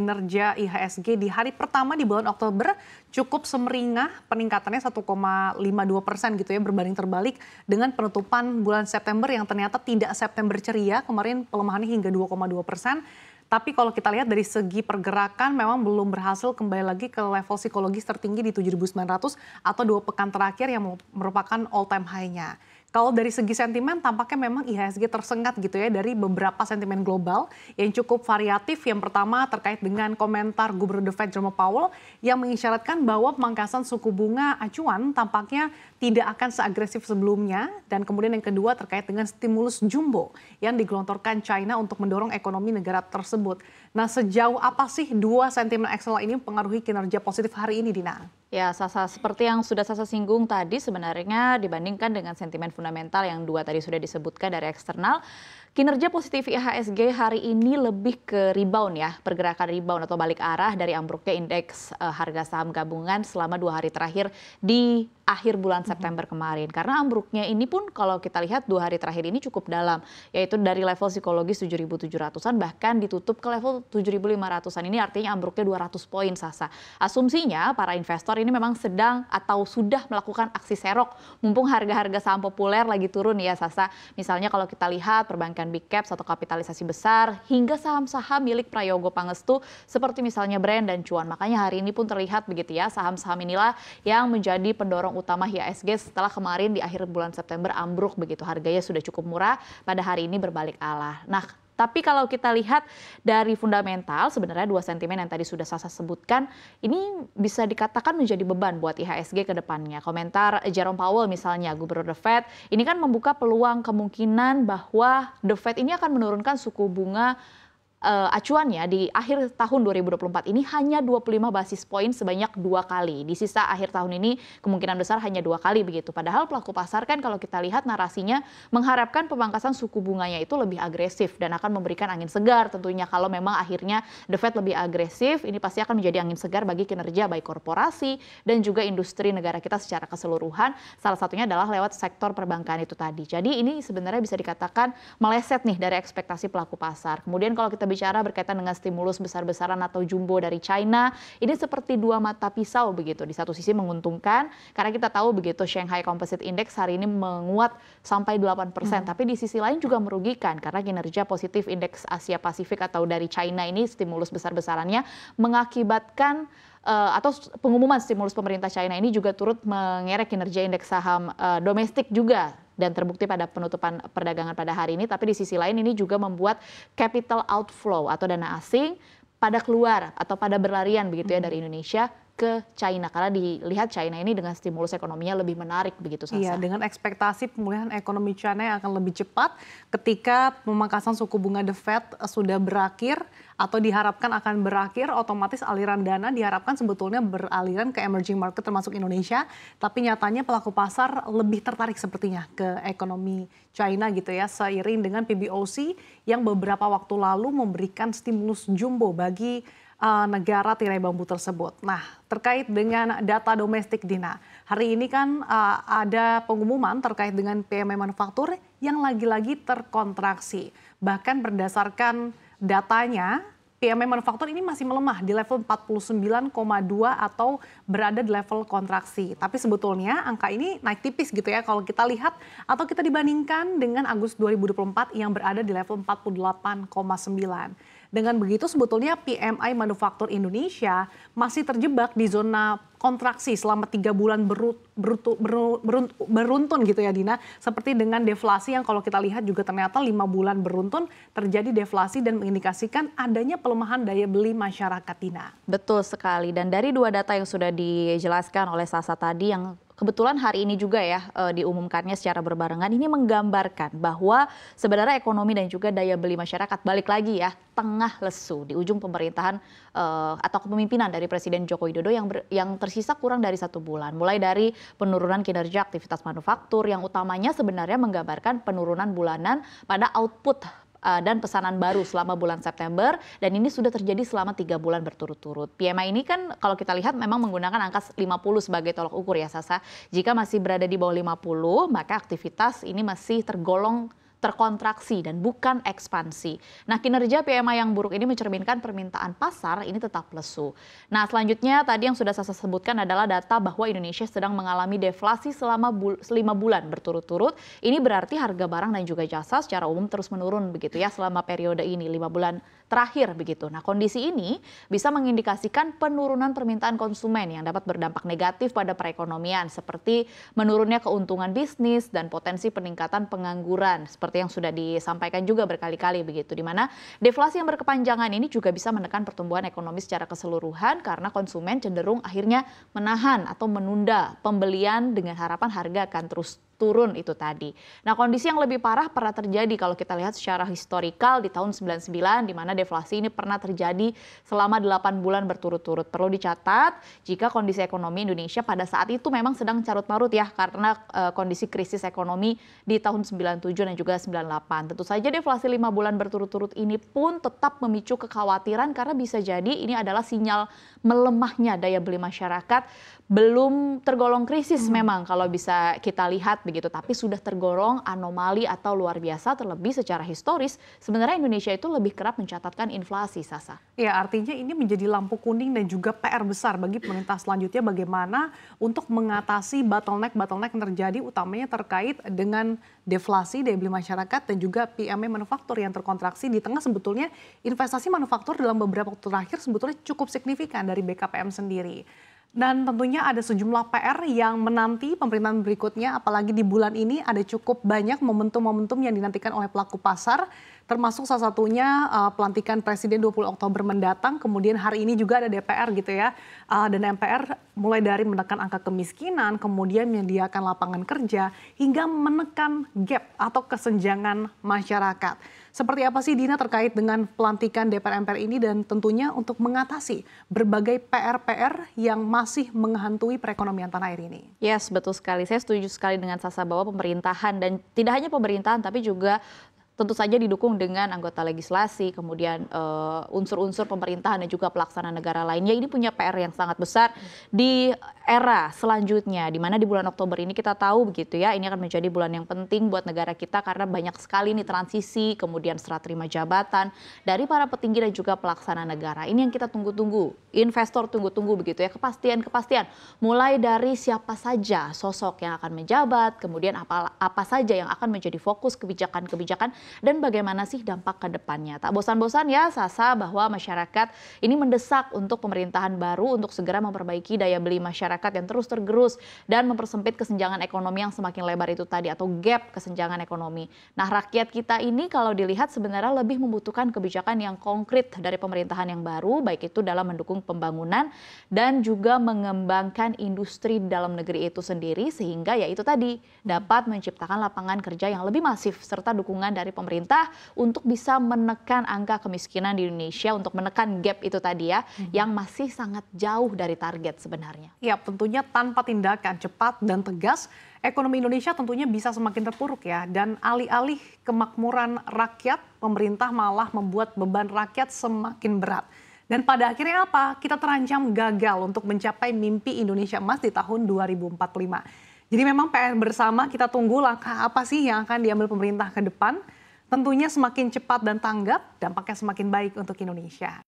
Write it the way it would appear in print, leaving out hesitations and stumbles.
kinerja IHSG di hari pertama di bulan Oktober cukup semeringah, peningkatannya 1,52% gitu ya, berbanding terbalik dengan penutupan bulan September yang ternyata tidak September ceria, kemarin pelemahannya hingga 2,2%. Tapi kalau kita lihat dari segi pergerakan memang belum berhasil kembali lagi ke level psikologis tertinggi di 7.900 atau 2 pekan terakhir yang merupakan all time high-nya. Kalau dari segi sentimen tampaknya memang IHSG tersengat gitu ya dari beberapa sentimen global yang cukup variatif. Yang pertama terkait dengan komentar Gubernur The Fed Jerome Powell yang mengisyaratkan bahwa pemangkasan suku bunga acuan tampaknya tidak akan seagresif sebelumnya. Dan kemudian yang kedua terkait dengan stimulus jumbo yang digelontorkan China untuk mendorong ekonomi negara tersebut. Nah, sejauh apa sih dua sentimen eksternal ini mempengaruhi kinerja positif hari ini, Dina? Ya, Sasa, seperti yang sudah Sasa singgung tadi, sebenarnya dibandingkan dengan sentimen fundamental yang dua tadi sudah disebutkan dari eksternal, kinerja positif IHSG hari ini lebih ke rebound ya, pergerakan rebound atau balik arah dari ambruknya indeks harga saham gabungan selama 2 hari terakhir di akhir bulan September kemarin. Karena ambruknya ini pun kalau kita lihat 2 hari terakhir ini cukup dalam, yaitu dari level psikologis 7.700-an bahkan ditutup ke level 7.500-an. Ini artinya ambruknya 200 poin, Sasa. Asumsinya para investor ini memang sedang atau sudah melakukan aksi serok mumpung harga-harga saham populer lagi turun ya, Sasa. Misalnya kalau kita lihat perbankan big caps atau kapitalisasi besar hingga saham-saham milik Prayogo Pangestu seperti misalnya Brand dan Cuan. Makanya hari ini pun terlihat begitu ya, saham-saham inilah yang menjadi pendorong utama IHSG setelah kemarin di akhir bulan September ambruk begitu. Harganya sudah cukup murah, pada hari ini berbalik arah. Nah, tapi kalau kita lihat dari fundamental, sebenarnya dua sentimen yang tadi sudah Sasa sebutkan, ini bisa dikatakan menjadi beban buat IHSG ke depannya. Komentar Jerome Powell misalnya, Gubernur The Fed, ini kan membuka peluang kemungkinan bahwa The Fed ini akan menurunkan suku bunga acuannya di akhir tahun 2024 ini hanya 25 basis poin sebanyak 2 kali. Di sisa akhir tahun ini kemungkinan besar hanya 2 kali begitu. Padahal pelaku pasar kan kalau kita lihat narasinya mengharapkan pemangkasan suku bunganya itu lebih agresif dan akan memberikan angin segar tentunya kalau memang akhirnya The Fed lebih agresif. Ini pasti akan menjadi angin segar bagi kinerja baik korporasi dan juga industri negara kita secara keseluruhan. Salah satunya adalah lewat sektor perbankan itu tadi. Jadi ini sebenarnya bisa dikatakan meleset nih dari ekspektasi pelaku pasar. Kemudian kalau kita bicara berkaitan dengan stimulus besar-besaran atau jumbo dari China, ini seperti dua mata pisau begitu. Di satu sisi menguntungkan karena kita tahu begitu Shanghai Composite Index hari ini menguat sampai 8%, tapi di sisi lain juga merugikan karena kinerja positif indeks Asia Pasifik atau dari China ini stimulus besar-besarannya mengakibatkan atau pengumuman stimulus pemerintah China ini juga turut mengerek kinerja indeks saham domestik juga dan terbukti pada penutupan perdagangan pada hari ini. Tapi di sisi lain ini juga membuat capital outflow atau dana asing pada keluar atau pada berlarian begitu ya dari Indonesia ke China karena dilihat China ini dengan stimulus ekonominya lebih menarik begitu, Sasa. Iya, dengan ekspektasi pemulihan ekonomi China yang akan lebih cepat ketika pemangkasan suku bunga The Fed sudah berakhir atau diharapkan akan berakhir, otomatis aliran dana diharapkan sebetulnya beraliran ke emerging market termasuk Indonesia, tapi nyatanya pelaku pasar lebih tertarik sepertinya ke ekonomi China gitu ya, seiring dengan PBOC yang beberapa waktu lalu memberikan stimulus jumbo bagi negara tirai bambu tersebut. Nah, terkait dengan data domestik, Dina, hari ini kan ada pengumuman terkait dengan PMI manufaktur yang lagi-lagi terkontraksi. Bahkan berdasarkan datanya, PMI manufaktur ini masih melemah di level 49,2 atau berada di level kontraksi. Tapi sebetulnya angka ini naik tipis gitu ya kalau kita lihat atau kita dibandingkan dengan Agustus 2024 yang berada di level 48,9. Dengan begitu sebetulnya PMI manufaktur Indonesia masih terjebak di zona kontraksi selama 3 bulan beruntun gitu ya, Dina. Seperti dengan deflasi yang kalau kita lihat juga ternyata 5 bulan beruntun terjadi deflasi dan mengindikasikan adanya pelemahan daya beli masyarakat, Dina. Betul sekali, dan dari dua data yang sudah dijelaskan oleh Sasa tadi yang kebetulan hari ini juga ya diumumkannya secara berbarengan, ini menggambarkan bahwa sebenarnya ekonomi dan juga daya beli masyarakat balik lagi ya tengah lesu di ujung pemerintahan atau kepemimpinan dari Presiden Joko Widodo yang tersisa kurang dari 1 bulan. Mulai dari penurunan kinerja aktivitas manufaktur yang utamanya sebenarnya menggambarkan penurunan bulanan pada output dan pesanan baru selama bulan September, dan ini sudah terjadi selama 3 bulan berturut-turut. PMI ini kan kalau kita lihat memang menggunakan angka 50 sebagai tolak ukur ya, Sasa. Jika masih berada di bawah 50, maka aktivitas ini masih tergolong terkontraksi dan bukan ekspansi. Nah, kinerja PMI yang buruk ini mencerminkan permintaan pasar ini tetap lesu. Nah, selanjutnya tadi yang sudah saya sebutkan adalah data bahwa Indonesia sedang mengalami deflasi selama 5 bulan berturut-turut. Ini berarti harga barang dan juga jasa secara umum terus menurun begitu ya selama periode ini 5 bulan terakhir begitu. Nah, kondisi ini bisa mengindikasikan penurunan permintaan konsumen yang dapat berdampak negatif pada perekonomian seperti menurunnya keuntungan bisnis dan potensi peningkatan pengangguran seperti yang sudah disampaikan juga berkali-kali begitu, di mana deflasi yang berkepanjangan ini juga bisa menekan pertumbuhan ekonomi secara keseluruhan karena konsumen cenderung akhirnya menahan atau menunda pembelian dengan harapan harga akan terus turun itu tadi. Nah, kondisi yang lebih parah pernah terjadi kalau kita lihat secara historikal di tahun 99 di mana deflasi ini pernah terjadi selama 8 bulan berturut-turut. Perlu dicatat jika kondisi ekonomi Indonesia pada saat itu memang sedang carut-marut ya karena kondisi krisis ekonomi di tahun 97 dan juga 98. Tentu saja deflasi 5 bulan berturut-turut ini pun tetap memicu kekhawatiran karena bisa jadi ini adalah sinyal melemahnya daya beli masyarakat. Belum tergolong krisis memang kalau bisa kita lihat begitu, tapi sudah tergolong anomali atau luar biasa, terlebih secara historis sebenarnya Indonesia itu lebih kerap mencatatkan inflasi, Sasa. Ya, artinya ini menjadi lampu kuning dan juga PR besar bagi pemerintah selanjutnya bagaimana untuk mengatasi bottleneck yang terjadi utamanya terkait dengan deflasi daya beli masyarakat dan juga PMI manufaktur yang terkontraksi di tengah sebetulnya investasi manufaktur dalam beberapa waktu terakhir sebetulnya cukup signifikan dari BKPM sendiri. Dan tentunya ada sejumlah PR yang menanti pemerintahan berikutnya, apalagi di bulan ini ada cukup banyak momentum-momentum yang dinantikan oleh pelaku pasar, termasuk salah satunya pelantikan Presiden 20 Oktober mendatang, kemudian hari ini juga ada DPR gitu ya, dan MPR mulai dari menekan angka kemiskinan, kemudian menyediakan lapangan kerja, hingga menekan gap atau kesenjangan masyarakat. Seperti apa sih Dina terkait dengan pelantikan DPR MPR ini dan tentunya untuk mengatasi berbagai PR-PR yang masih menghantui perekonomian tanah air ini? Yes, betul sekali. Saya setuju sekali dengan Sasa bahwa pemerintahan dan tidak hanya pemerintahan tapi juga tentu saja didukung dengan anggota legislasi, kemudian unsur-unsur pemerintahan dan juga pelaksana negara lainnya. Ini punya PR yang sangat besar di era selanjutnya, di mana di bulan Oktober ini kita tahu begitu ya, ini akan menjadi bulan yang penting buat negara kita karena banyak sekali nih transisi, kemudian serah terima jabatan dari para petinggi dan juga pelaksana negara. Ini yang kita tunggu-tunggu, investor tunggu-tunggu begitu ya, kepastian-kepastian. Mulai dari siapa saja sosok yang akan menjabat, kemudian apa saja yang akan menjadi fokus kebijakan-kebijakan dan bagaimana sih dampak ke depannya. Tak bosan-bosan ya Sasa bahwa masyarakat ini mendesak untuk pemerintahan baru untuk segera memperbaiki daya beli masyarakat yang terus tergerus dan mempersempit kesenjangan ekonomi yang semakin lebar itu tadi atau gap kesenjangan ekonomi. Nah, rakyat kita ini kalau dilihat sebenarnya lebih membutuhkan kebijakan yang konkret dari pemerintahan yang baru, baik itu dalam mendukung pembangunan dan juga mengembangkan industri di dalam negeri itu sendiri sehingga ya itu tadi dapat menciptakan lapangan kerja yang lebih masif serta dukungan dari pemerintah untuk bisa menekan angka kemiskinan di Indonesia, untuk menekan gap itu tadi ya, yang masih sangat jauh dari target sebenarnya. Ya, tentunya tanpa tindakan cepat dan tegas, ekonomi Indonesia tentunya bisa semakin terpuruk ya. Dan alih-alih kemakmuran rakyat, pemerintah malah membuat beban rakyat semakin berat. Dan pada akhirnya apa? Kita terancam gagal untuk mencapai mimpi Indonesia Emas di tahun 2045. Jadi memang PR bersama, kita tunggu langkah apa sih yang akan diambil pemerintah ke depan. Tentunya semakin cepat dan tanggap, dampaknya semakin baik untuk Indonesia.